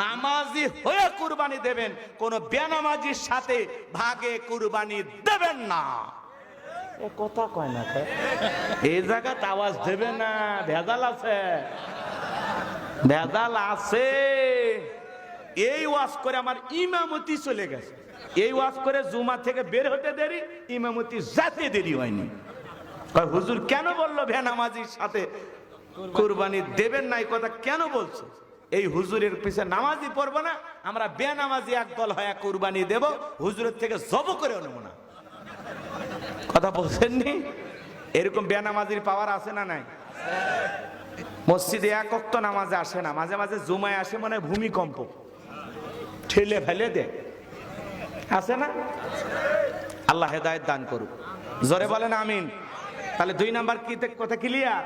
নামাজি হয়ে কুরবানি দেবেন, কোন বেনামাজির সাথে ভাগে কুরবানি দেবেন না। এ কথা কয় না, এই জায়গাতে আওয়াজ দেবে না, ভেজাল আছে, ভেজাল আছে। এই ওয়াজ করে আমার ইমামতি চলে গেছে, এই ওয়াজ করে জুমা থেকে বের হতে দেরি, ইমামতি যাতে দেরি হয়নি। হুজুর কেন বললো বেনামাজির সাথে কুরবানি দেবেন না, এই কথা কেন বলছো? এই হুজুরের পিছে নামাজি পড়বো না, আমরা বেনামাজি একদল হয়ে কুরবানি দেব, হুজুরের থেকে জব করে নেব না। কথা বলছেননি? এরকম বেনামাজির পাওয়ার আছে না নাই? মসজিদে এক ওয়াক্ত নামাজে আসে না, মাঝে মাঝে জুমায় আসে, মানে ভূমিকম্প ঠেলে ফেলে দে, আছে না? আল্লাহ হেদায়েত দান করুক, জোরে বলেন আমিন। তাহলে 2 নাম্বার কি কথা ক্লিয়ার?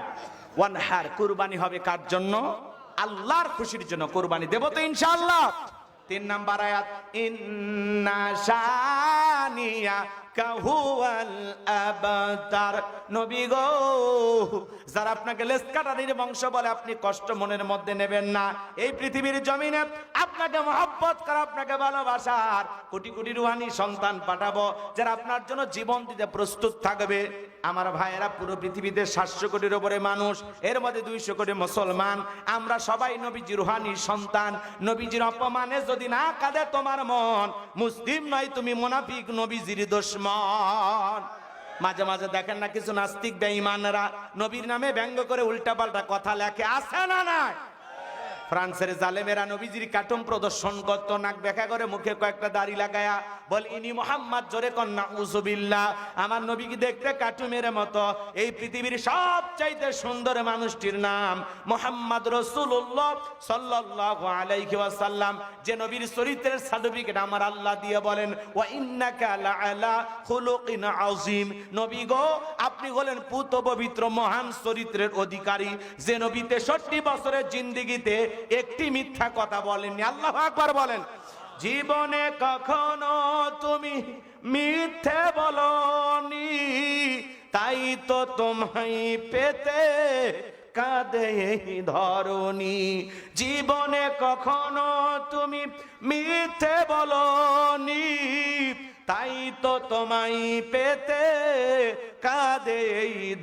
ওয়ানহার, কুরবানি হবে কার জন্য? আল্লাহর খুশির জন্য কুরবানি দেব তো ইনশাআল্লাহ। 3 নাম্বার আয়াত, ইন্না শানিয়া কাহুয়াল আবতার। নবী গো, যারা আপনাকে লেসকাটারির বংশ বলে আপনি কষ্ট মনের মধ্যে নেবেন না। এই পৃথিবীর জমিনে আপনাকে মহব্বত করা, আপনাকে ভালোবাসার কোটি কোটি রুহানি সন্তান পাঠাবো, যারা আপনার জন্য জীবন দিতে প্রস্তুত থাকবে। আমার ভাইয়েরা, পুরো পৃথিবীতে 700 কোটির উপরে মানুষ, এর মধ্যে 200 কোটি মুসলমান। আমরা সবাই নবীজির রুহানি সন্তান। নবীজির অপমানে যদি না কাঁদে তোমার মন, মুসলিম নয় তুমি, মুনাফিক, নবীজির দুশমন। মাঝে মাঝে দেখেন না কিছু নাস্তিক বেঈমানরা নবীর নামে ব্যঙ্গ করে উল্টাপাল্টা কথা লেখে, আছে না নাই? ফ্রান্সের জালেমেরা নবীজির কার্টুন প্রদর্শন করত, নাক ব্যাখ্যা করে, মুখে কয়েকটা দাড়ি লাগায়া, বল ইনি মোহাম্মদ, জোরে কন্যা উযুবিল্লাহ। আমার নবীকে দেখতে কার্টুনের মতো। এই পৃথিবীর সবচাইতে সুন্দর মানুষটির নাম মুহাম্মদ রাসূলুল্লাহ সাল্লাল্লাহু আলাইহি ওয়াসাল্লাম। যে নবীর চরিত্রের সার্টিফিকেট আমার আল্লাহ দিয়ে বলেন, ওয়া ইন্নাকা লাআলা খুলুকিন আযীম। নবী গো, আপনি হলেন পুত পবিত্র মহান চরিত্রের অধিকারী। যে নবী 63 বছরের জিন্দেগিতে একটি মিথ্যা কথা বলেননি। আল্লাহু আকবার বলেন। জীবনে কখনো তুমি মিথ্যে বলনি, তাই তো তোমায় পেতে কাঁদে ধরনি। জীবনে কখনো তুমি মিথ্যে বলনি, তাই তো তোমায় পেতে কাঁদে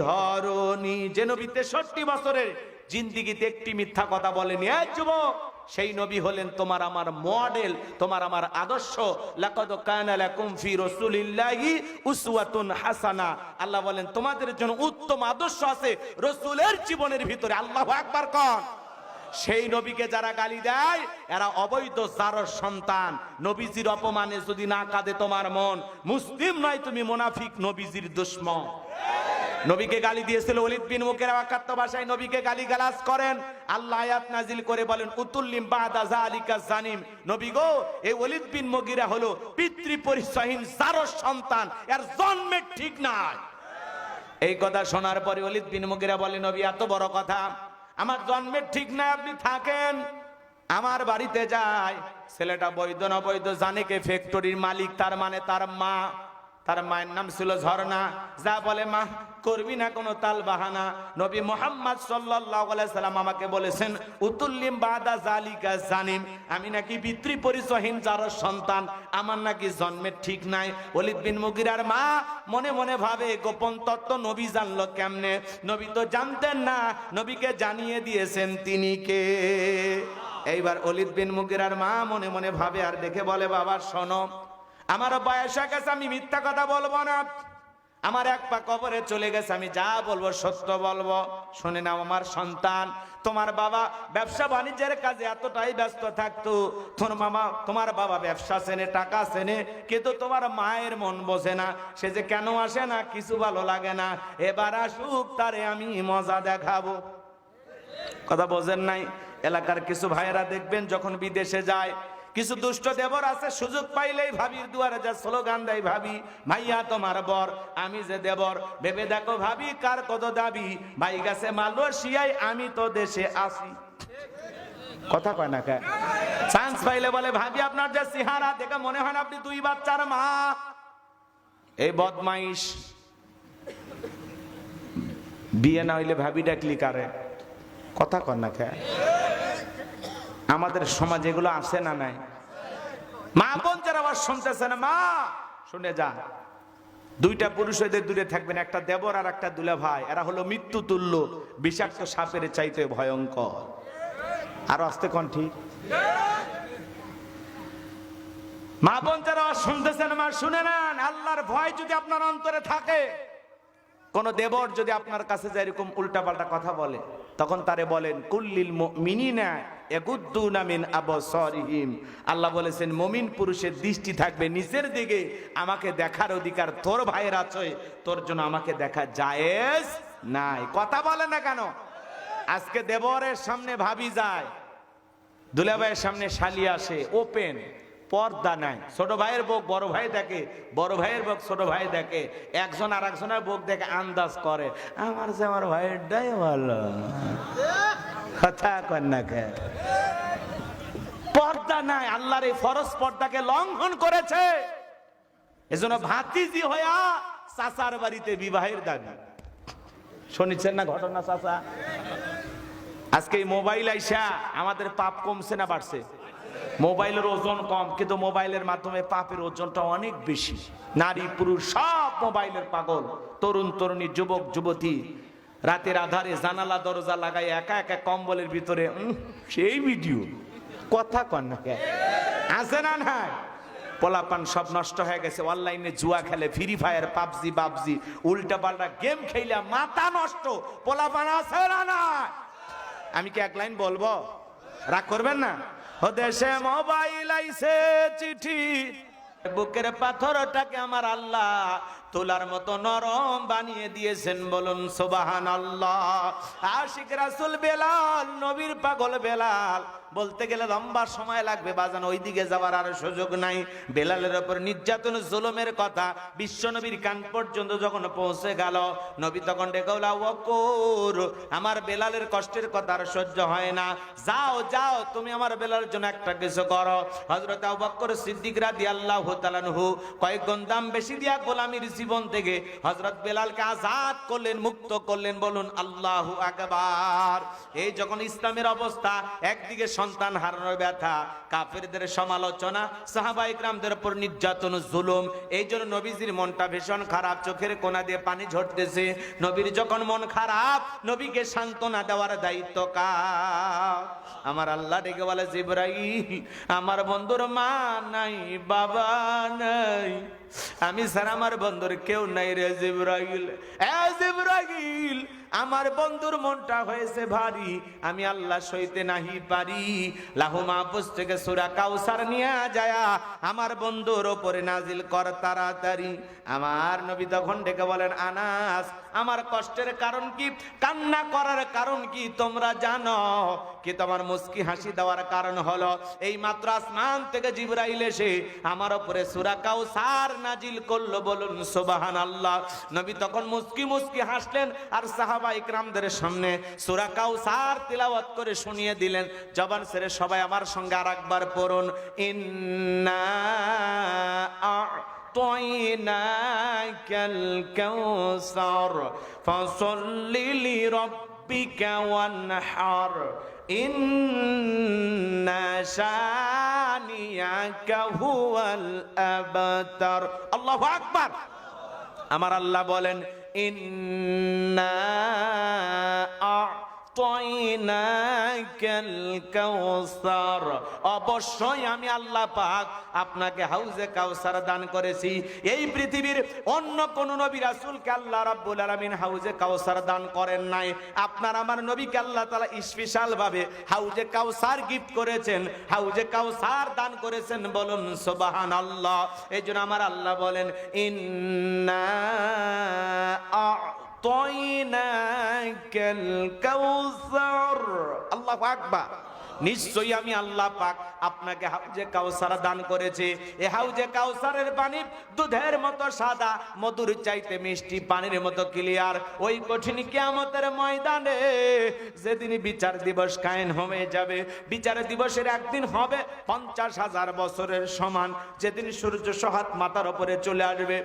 ধরনি। যে নবী 63 বছরের জিন্দেগিতে একটি মিথ্যা কথা বলেনি। এই যুবক, সেই নবী হলেন তোমার আমার মডেল, তোমার আমার আদর্শ। লাকাদ কানা লাকুম ফি রাসূলিল্লাহি উসওয়াতুন হাসানা। আল্লাহ বলেন তোমাদের জন্য উত্তম আদর্শ আছে রাসূলের জীবনের ভিতরে। আল্লাহু আকবার কোন। সেই নবীকে যারা গালি দেয় এরা অবৈধ জারর সন্তান। নবীজির অপমানে যদি না কাঁদে তোমার মন, মুসলিম নয় তুমি, মুনাফিক, নবীজির দুশমন। নবীকে গালি দিয়েছিল ওলীদ বিন মুগীরা, ওয়াকাত্ত ভাষায় নবীকে গালিগালাজ করেন। আল্লাহ আয়াত নাজিল করে বলেন, উতুল্লিম বাদা যালিকা জানিম। নবী গো, এই ওলীদ বিন মুগীরা হলো পিতৃ পরিচয়হীন জারর সন্তান, এর জন্মের ঠিক নাই। এই কথা শোনার পরে ওলীদ বিন মুগীরা বলে, নবী এত বড় কথা, আমার জন্মের ঠিক নাই, আপনি থাকেন, আমার বাড়িতে যায়। ছেলেটা বৈধ না বৈধ জানে কে? ফ্যাক্টরির মালিক, তার মানে তার মা। তার মায়ের নাম ছিল ঝর্ণা। যা বলে, মা করবি না কোনো তাল বাহানা। নবী মুহাম্মদ সাল্লাল্লাহু আলাইহি সাল্লাম আমাকে বলেছেন, উতুল্লিম বাদা যালিকা জানিম, আমি নাকি পিতৃ পরিচয়হীন জারর সন্তান, আমার নাকি জন্মের ঠিক নাই। ওলীদ বিন মুগীরার মা মনে মনে ভাবে, গোপন তত্ত্ব নবী জানলো কেমনে? নবী তো জানতেন না, নবীকে জানিয়ে দিয়েছেন তিনি কে। এইবার ওলীদ বিন মুগীরার মা মনে মনে ভাবে আর দেখে বলে, বাবা শোনো, আমার বয়স হয়ে গেছে, আমি মিথ্যা কথা বলবো না। আমার এক পা কবরে চলে গেছে, আমি যা বলবো সত্য বলবো। শুনে নাও আমার সন্তান, তোমার বাবা ব্যবসা বাণিজ্যের কাজে এতটাই ব্যস্ত থাকতো, তোমার বাবা ব্যবসা চেনে, টাকা চেনে, কিন্তু তোমার মায়ের মন বোঝে না। সে যে কেন আসে না, কিছু ভালো লাগে না। এবার আসুক, তারে আমি মজা দেখাবো। কথা বোঝেন নাই? এলাকার কিছু ভাইয়েরা দেখবেন যখন বিদেশে যায়, কিছু দুষ্ট দেবর আছে, সুযোগ পাইলেই ভাবির দুয়ারে যা স্লোগান দেয়, ভাবি ভাইয়া তোমার বর, আমি যে দেবর, ভেবে দেখো ভাবি কার কত দাবি, ভাই গেছে মালয়েশিয়ায়, আমি তো দেশে আসি। কথা কয় না কে? চান্স পাইলে বলে, ভাবি আপনার যে চেহারা দেখে মনে হয় না আপনি 2 বাচ্চার মা। এই বদমাইশ, বিয়ে না হইলে ভাবি ডাকলি কারে? কথা কয় না কে? আমাদের সমাজে এগুলো আছে না নাই? মা বোন যারা আবার শুনতেছেন, মা শুনে যা, দুইটা পুরুষ এদের দূরে থাকবেন, একটা দেবর আর একটা দুলা ভাই, এরা হলো মৃত্যু তুল্য, বিষাক্ত সাপের চাইতে ভয়ঙ্কর। আরো আসতে কোন ঠিক? মা বোন যারা শুনতেছেন, মা শুনে নেন, আল্লাহর ভয় যদি আপনার অন্তরে থাকে, কোন দেবর যদি আপনার কাছে যে এরকম উল্টাপাল্টা কথা বলে, তখন তারে বলেন কুল্লিল মুমিনিনা ইয়াগুদ্দুনা মিন আবসারিহিম। আল্লাহ বলেছেন মুমিন পুরুষের দৃষ্টি থাকবে নিচের দিকে, আমাকে দেখার অধিকার তোর ভাইয়ের আছে, তোর জন্য আমাকে দেখা জায়েজ নাই। কথা বলে না কেন? আজকে দেবরের সামনে ভাবি যায়, দুলাভাইয়ের সামনে শালি আসে, ওপেন, পর্দা নাই। ছোট ভাইয়ের বউ বড় ভাই দেখে, বড় ভাইয়ের বউ ছোট ভাই দেখে, একজন আর একজনের বউ দেখে আন্দাজ করে, আমার যে আমার ভাইয়েরটাই ভালো। কথা কন না কে? পর্দা নাই, আল্লাহর এই ফরজ পর্দাকে লঙ্ঘন করেছে। এজন্য ভাতিজি হইয়া চাচার বাড়িতে বিবাহের দাবি। শুনেছেন না ঘটনা চাচা? আজকে এই মোবাইল আইসা আমাদের পাপ কমছে না বাড়ছে? মোবাইলের ওজন কম, কিন্তু মোবাইলের মাধ্যমে পাপের ওজনটা অনেক বেশি। নারী পুরুষ সব মোবাইলের পাগল। তরুণ তরুণী, যুবক যুবতী রাতের আধারে জানালা দরজা লাগাই একা একা কম্বলের ভিতরে সেই ভিডিও। কথা কন না কে? আছে না নাই? পোলাপান সব নষ্ট হয়ে গেছে, অনলাইনে জুয়া খেলে, ফ্রি ফায়ার, পাবজি বাবজি, উল্টা পাল্টা গেম খেলা মাথা নষ্ট। পোলাপান আছে না নাই? আমি কি এক লাইন বলবো? রাগ করবেন না? ও দেশে মোবাইল আইছে চিঠি, বুকের পাথরটাকে আমার আল্লাহ তোলার মতো নরম বানিয়ে দিয়েছেন, বলুন সুবহানাল্লাহ। আশিক রাসূল বেলাল, নবীর পাগল বেলাল, বলতে গেলে লম্বা সময় লাগবে বাজান, ওইদিকে যাওয়ার আর সুযোগ নাই। বেলালের উপর নির্যাতন জুলুমের কথা বিশ্ব নবীর কান পর্যন্ত যখন পৌঁছে গেল, নবী তখন ডেকে বলল, ওকুর, আমার বেলালের কষ্টের কথা আর সহ্য হয় না, যাও যাও তুমি আমার বেলালের জন্য একটা কিছু করো। হযরত আবু বকর সিদ্দিক রাদিয়াল্লাহু তাআলা আনহু কয়েক গুণ দাম বেশি দিয়া গোলামীর জীবন থেকে হযরত বেলালকে আজাদ করলেন, মুক্ত করলেন, বলুন আল্লাহু আকবার। এই যখন ইসলামের অবস্থা, একদিকে সন্তান হারানোর ব্যথা, কাফেরদের সমালোচনা, সাহাবায়ে কেরামদের উপর নির্যাতন জুলুম, এই জন্য নবীজির মনটা ভীষণ খারাপ, চোখের কোনা দিয়ে পানি ঝরতেছে। নবীর যখন মন খারাপ, নবীকে সান্ত্বনা দেওয়ার দায়িত্ব কার? আমার আল্লাহ ডেকে বলে, জিবরাইল, আমার বন্ধুর মা নাই, বাবা নাই, আমি ছাড়া আমার বন্ধুর কেউ নাই রে জিবরাইল। এ জিবরাইল, আমার বন্ধুর মনটা হয়েছে ভারী, আমি আল্লাহ সইতে নাহি পারি। লাহু মাহফুজ থেকে সূরা কাউসার নিয়ে যায়া আমার বন্ধুর উপরে নাজিল কর তাড়াতাড়ি। আমার নবী তখন ডেকে বলেন, আনাস, আমার কষ্টের কারণ কি, কান্না করার কারণ কি তোমরা জানো? কি তোমার মুস্কি হাসি দেওয়ার কারণ হলো এই মাত্র আসমান থেকে জিবরাইল এসে আমার উপরে সূরা কাউসার নাজিল করলো, বলুন সুবহানাল্লাহ। নবী তখন মুস্কি মুস্কি হাসলেন আর সাহাবায়ে কেরামদের সামনে সূরা কাউসার তিলাওয়াত করে শুনিয়ে দিলেন। জবান ছেড়ে সবাই আমার সঙ্গে আরেকবার পড়ুন, ইন্না আ'তাইনাকাল কাউসার ফাসাল্লি লিরাব্বিকা ওয়ানহার ইন্না শানিয়াকা হুয়াল আবতার। আল্লাহু আকবার। আমার আল্লাহ বলেন, ইন্না আ'তাইনাকাল কাউসার, অবশ্যই আমি আল্লাহ পাক আপনাকে হাউজে কাউসার দান করেছি। এই পৃথিবীর অন্য কোন নবী রাসূলকে আল্লাহ রাব্বুল আলামিন হাউজে কাউসার দান করেন নাই। আপনার আমার নবীকে আল্লাহ তাআলা স্পেশাল ভাবে হাউজে কাউসার গিফট করেছেন, হাউজে কাউসার দান করেছেন, বলুন সুবহানাল্লাহ। এইজন্য আমার আল্লাহ বলেন, ইন্না আ'তাইনাকাল কাউসার। আল্লাহু আকবার। নিশ্চয়ই আমি আল্লাহ পাক আপনাকে হাউজে কাউসার দান করেছি। এই হাউজে কাউসারের পানি দুধের মতো সাদা, মধুর চাইতে মিষ্টি, পানির মতো ক্লিয়ার। ওই কঠিন কিয়ামতের ময়দানে যেদিন বিচার দিবস কায়েম হয়ে যাবে, বিচার দিবসের একদিন হবে 50,000 বছরের সমান। যেদিন সূর্য সহাত মাথার উপরে চলে আসবে,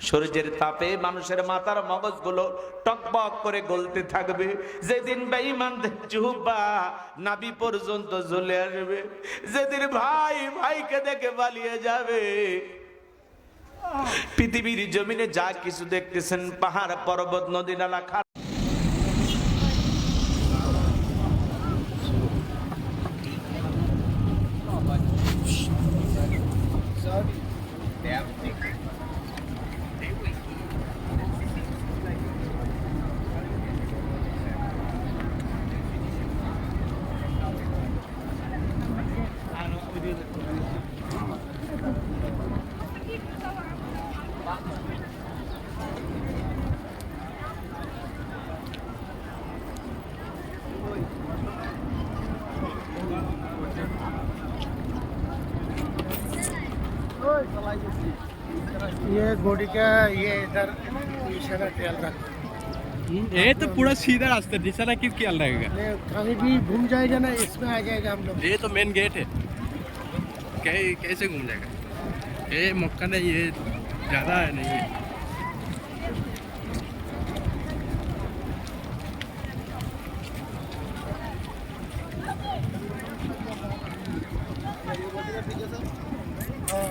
সূর্যের তাপে মানুষের মাথার মগজগুলো টকবক করে গলতে থাকবে। যেদিন বেঈমানদের জিহ্বা নাভি পর্যন্ত জ্বলে আসবে, যেদিন ভাই ভাইকে দেখে পালিয়ে যাবে। পৃথিবীর জমিনে যা কিছু দেখতেছেন, পাহাড় পর্বত নদী নালা ये गोडी का ये इधर इशारा ख्याल रख। ये तो पूरा सीधा रास्ता, निशाना किस ख्याल रहेगा? ये कहीं भी घूम जाएगा ना, इसमें आ जाएगा हम लोग। ये तो मेन गेट है, कैसे घूम जाएगा? ये मक्का नहीं, ये ज़्यादा है नहीं है। हाँ